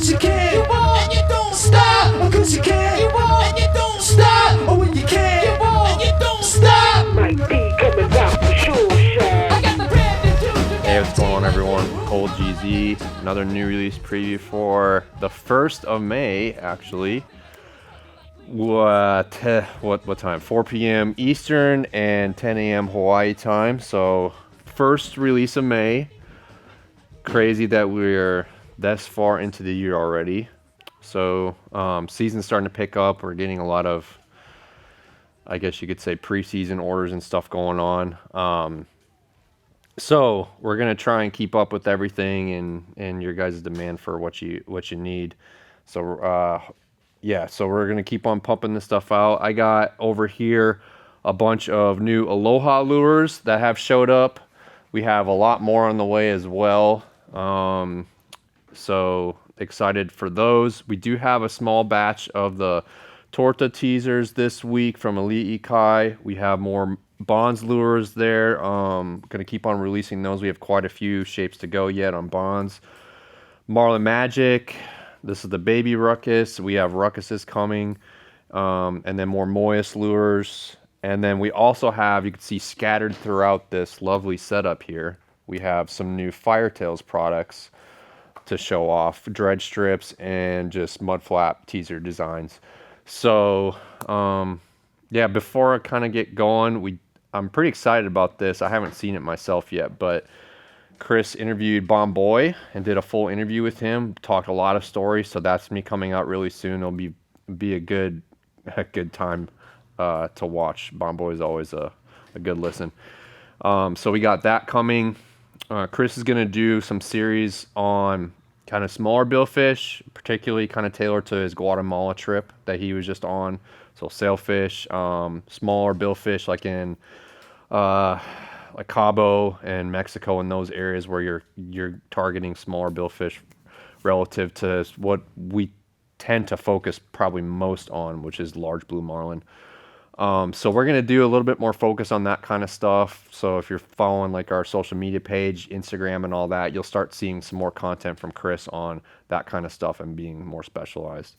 'cause you can't. You won't, and you don't stop. 'Cause you can't. You won't, and you don't stop. Oh, when you can't. You won't, and you don't stop. Mike D coming out for sure. I got the brand new dude. Hey, what's going on, everyone? Cold GZ, another new release preview for the 1st of May, actually. What time? 4 p.m. Eastern and 10 a.m. Hawaii time. So, first release of May. Crazy that we're this far into the year already. So, season's starting to pick up. We're getting a lot of, I guess you could say, preseason orders and stuff going on. So we're gonna try and keep up with everything and your guys' demand for what you need. So yeah, so we're gonna keep on pumping this stuff out. I got over here a bunch of new Aloha lures that have showed up. We have a lot more on the way as well. So excited for those. We do have a small batch of the Torta teasers this week from Elite Ikai. We have more Bonze lures there. Gonna keep on releasing those. We have quite a few shapes to go yet on Bonze. MARLIN Magic. This is the baby Ruckus. We have Ruckuses coming. And then more Moyes lures. And then we also have, you can see scattered throughout this lovely setup here, we have some new Tailz products to show off. Dredge strips and just mud flap teaser designs. So, yeah, before I kind of get going, I'm pretty excited about this. I haven't seen it myself yet, but Chris interviewed Bonze and did a full interview with him, talked a lot of stories, so that's me coming out really soon. It'll be a good time to watch. Bonze is always a good listen. So we got that coming. Chris is going to do some series on kind of smaller billfish, particularly kind of tailored to his Guatemala trip that he was just on. So sailfish, smaller billfish like in like Cabo and Mexico, and those areas where you're targeting smaller billfish relative to what we tend to focus probably most on, which is large blue marlin. So we're going to do a little bit more focus on that kind of stuff. So if you're following like our social media page, Instagram and all that, you'll start seeing some more content from Chris on that kind of stuff and being more specialized.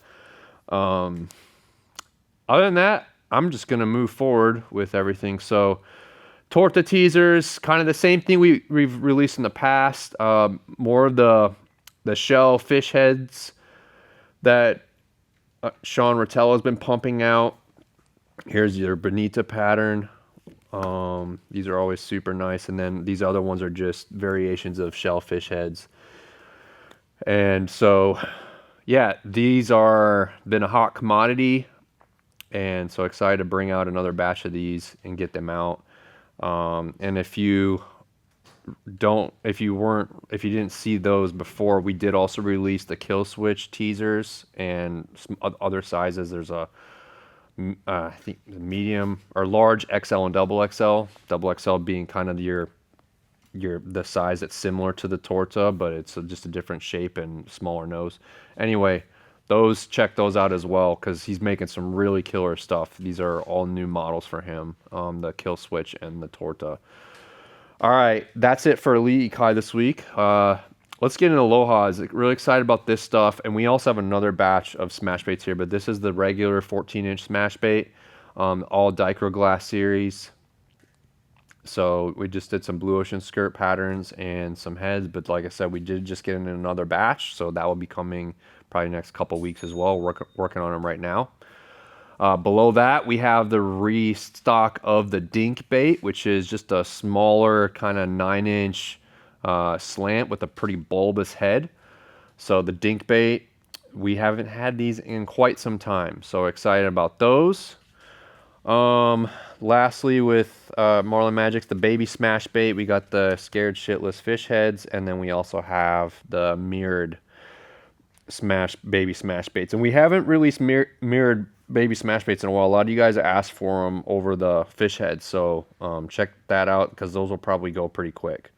Other than that, I'm just going to move forward with everything. So Torta teasers, kind of the same thing we've released in the past. More of the shell fish heads that Sean Rotella has been pumping out. Here's your bonita pattern. These are always super nice. And then these other ones are just variations of shellfish heads. And so, yeah, these are been a hot commodity. And so excited to bring out another batch of these and get them out. And if you didn't see those before, we did also release the kill switch teasers and some other sizes. There's I think medium or large XL and double XL. Double XL being kind of the size that's similar to the Torta, but it's just a different shape and smaller nose. Anyway, check those out as well, because he's making some really killer stuff. These are all new models for him, the kill switch and the Torta. All right, that's it for Elite Ikai this week. Let's get into Aloha. I'm really excited about this stuff. And we also have another batch of smash baits here, but this is the regular 14-inch smash bait, all Dichro glass series. So we just did some blue ocean skirt patterns and some heads, but like I said, we did just get in another batch, so that will be coming probably next couple weeks as well. We're working on them right now. Below that, we have the restock of the Dink bait, which is just a smaller kind of 9-inch slant with a pretty bulbous head. So the Dink bait, we haven't had these in quite some time, so excited about those. Lastly, with Marlin Magic's the baby smash bait, we got the scared shitless fish heads, and then we also have the mirrored baby smash baits. And we haven't released mirrored baby smash baits in a while. A lot of you guys asked for them over the fish heads, so check that out, because those will probably go pretty quick.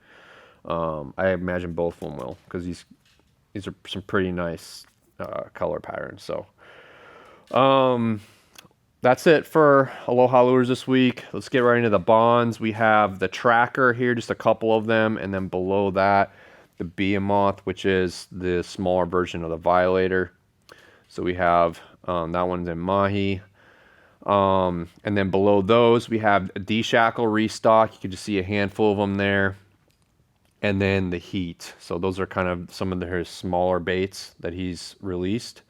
I imagine both of them will, because these are some pretty nice color patterns. So that's it for Aloha lures this week. Let's get right into the bonds. We have the tracker here, just a couple of them, and then below that, the Behemoth, which is the smaller version of the Violator. So we have that one's in Mahi. And then below those, we have a D-Shackle restock. You can just see a handful of them there. And then the Heat. So those are kind of some of his smaller baits that he's released.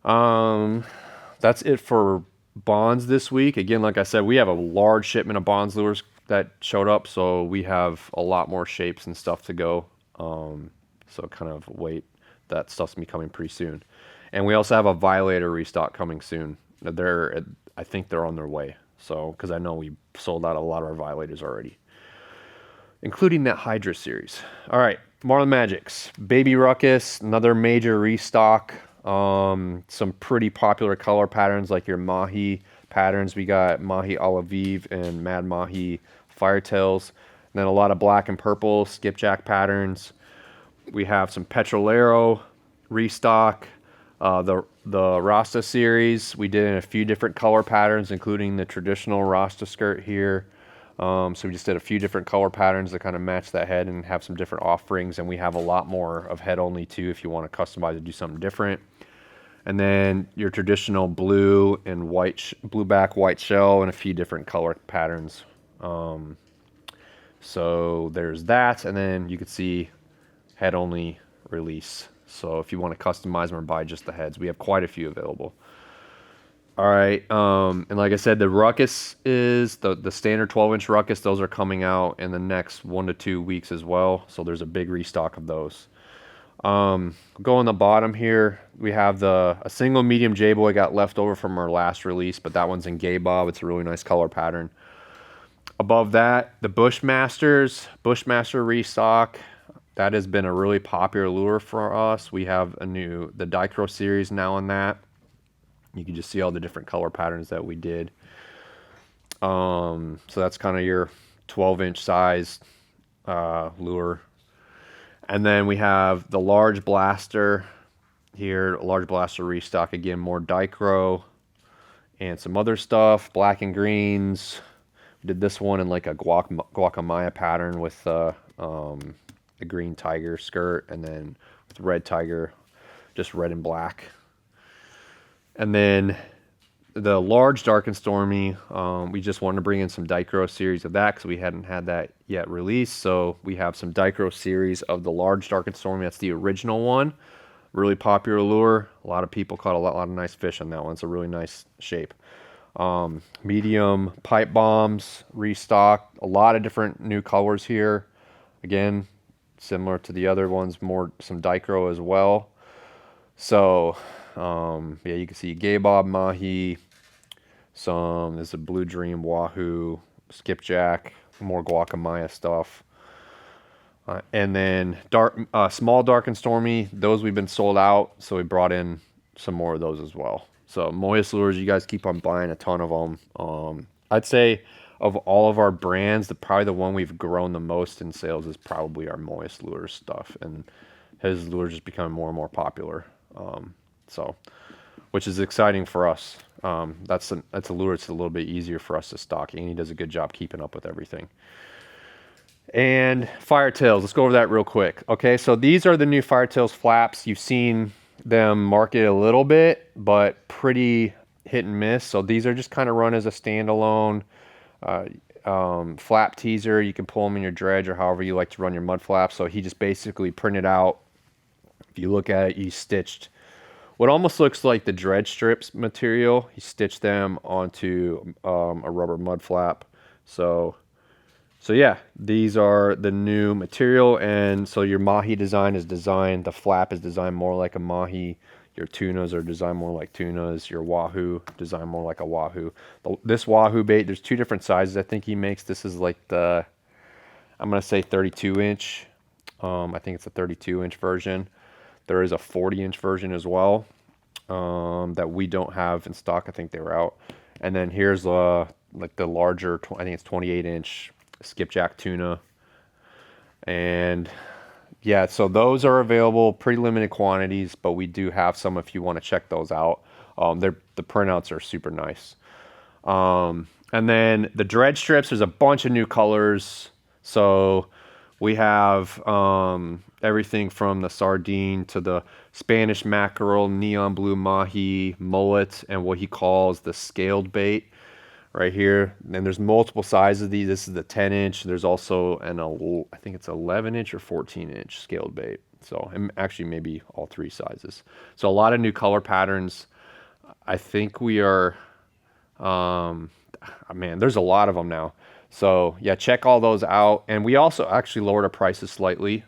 That's it for Bonze this week. Again, like I said, we have a large shipment of Bonze lures that showed up, so we have a lot more shapes and stuff to go. So kind of wait. That stuff's gonna be coming pretty soon. And we also have a Violator restock coming soon. I think they're on their way. So, because I know we sold out a lot of our Violators already, including that Hydra series. All right, Marlin Magics, Baby Ruckus, another major restock. Some pretty popular color patterns like your Mahi patterns. We got Mahi Alaviv and Mad Mahi Fire Tailz. And then a lot of black and purple skipjack patterns. We have some Petrolero restock. The Rasta series, we did in a few different color patterns, including the traditional Rasta skirt here. So we just did a few different color patterns that kind of match that head and have some different offerings. And we have a lot more of head only too if you want to customize and do something different. And then your traditional blue and white, blue back, white shell, and a few different color patterns. So there's that. And then you can see head only release. So if you want to customize them or buy just the heads, we have quite a few available. All right, and like I said, the Ruckus is the standard 12-inch Ruckus. Those are coming out in the next 1 to 2 weeks as well. So there's a big restock of those. Go on the bottom here. We have a single medium J-Boy got left over from our last release, but that one's in Gay Bob. It's a really nice color pattern. Above that, the Bushmaster restock. That has been a really popular lure for us. We have the Dichro series now in that. You can just see all the different color patterns that we did. So that's kind of your 12-inch size lure. And then we have the large blaster here, a large blaster restock. Again, more Dichro and some other stuff, black and greens. We did this one in like a guacamaya pattern with the green tiger skirt, and then with red tiger, just red and black. And then the large Dark-N-Stormy, we just wanted to bring in some Dichro series of that because we hadn't had that yet released. So we have some Dichro series of the large Dark-N-Stormy. That's the original one. Really popular lure. A lot of people caught a lot of nice fish on that one. It's a really nice shape. Medium pipe bombs restock. A lot of different new colors here. Again, similar to the other ones, some Dichro as well. So yeah, you can see Gay Bob Mahi, there's a Blue Dream Wahoo, Skipjack, more Guacamaya stuff. And then small Dark-N-Stormy, those we've been sold out, so we brought in some more of those as well. So Moyes lures, you guys keep on buying a ton of them. I'd say of all of our brands, probably the one we've grown the most in sales is probably our Moyes lures stuff, and his lures just becoming more and more popular. So, which is exciting for us. That's a lure. It's a little bit easier for us to stock, and he does a good job keeping up with everything. And Fire Tailz, let's go over that real quick. Okay, so these are the new Fire Tailz flaps. You've seen them marketed a little bit, but pretty hit and miss. So these are just kind of run as a standalone flap teaser. You can pull them in your dredge or however you like to run your mud flaps. So he just basically printed out. If you look at it, he stitched what almost looks like the dredge strips material. He stitched them onto a rubber mud flap. So yeah, these are the new material. And so your Mahi design is designed, the flap is designed more like a Mahi. Your tunas are designed more like tunas. Your Wahoo designed more like a Wahoo. This Wahoo bait, there's two different sizes I think he makes. This is like I'm going to say 32-inch. I think it's a 32-inch version. There is a 40-inch version as well that we don't have in stock. I think they were out. And then here's like the larger, I think it's 28-inch skipjack tuna. And yeah, so those are available, pretty limited quantities, but we do have some if you want to check those out. The printouts are super nice. And then the dredge strips, there's a bunch of new colors. So We have everything from the sardine to the Spanish mackerel, neon blue mahi, mullet, and what he calls the scaled bait right here. And there's multiple sizes of these. This is the 10-inch. There's also I think it's 11-inch or 14-inch scaled bait. So, and actually maybe all three sizes. So a lot of new color patterns. I think we are, man, there's a lot of them now. So yeah, check all those out. And we also actually lowered our prices slightly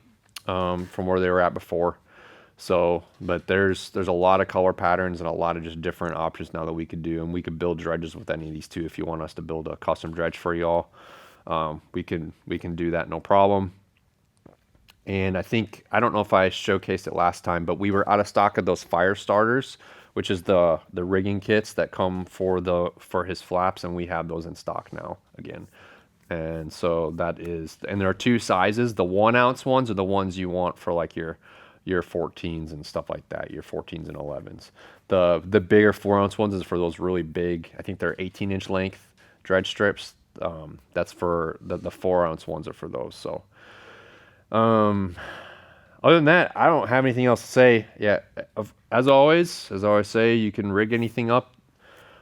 from where they were at before. So, but there's a lot of color patterns and a lot of just different options now that we could do. And we could build dredges with any of these too. If you want us to build a custom dredge for y'all, we can do that, no problem. And I don't know if I showcased it last time, but we were out of stock of those fire starters, which is the rigging kits that come for his flaps, and we have those in stock now again. And so and there are two sizes. The 1 ounce ones are the ones you want for like your 14s and stuff like that, your 14s and 11s. The bigger 4 ounce ones is for those really big, I think they're 18-inch length dredge strips. That's for the 4 ounce ones are for those. So other than that, I don't have anything else to say. Yeah, as always say, you can rig anything up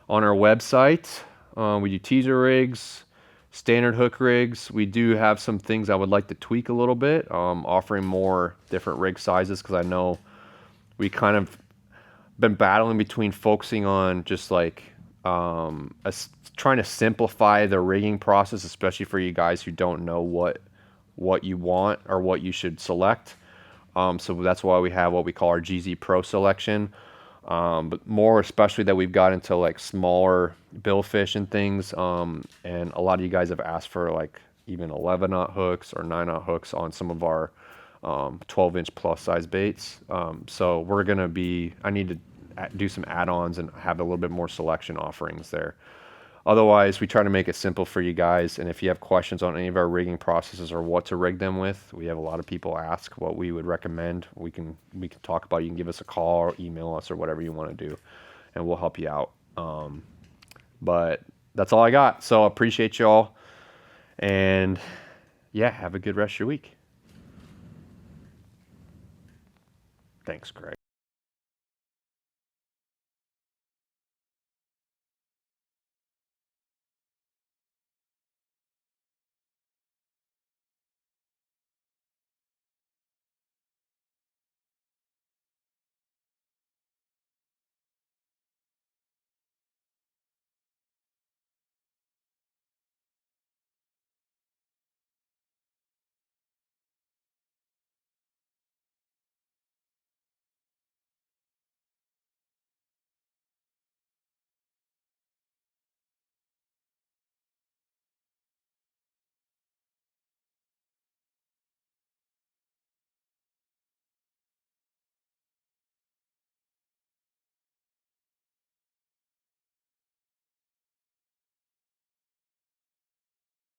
on our website. We do teaser rigs, standard hook rigs. We do have some things I would like to tweak a little bit, offering more different rig sizes, because I know we kind of been battling between focusing on just like trying to simplify the rigging process, especially for you guys who don't know what you want or what you should select. So that's why we have what we call our GZ Pro selection. But more especially that we've got into like smaller billfish and things. And a lot of you guys have asked for like even 11-aught hooks or 9-aught hooks on some of our 12-inch plus size baits. So I need to do some add-ons and have a little bit more selection offerings there. Otherwise, we try to make it simple for you guys. And if you have questions on any of our rigging processes or what to rig them with, we have a lot of people ask what we would recommend. We can talk about it. You can give us a call or email us or whatever you want to do, and we'll help you out. But that's all I got. So I appreciate y'all. And yeah, have a good rest of your week. Thanks, Greg.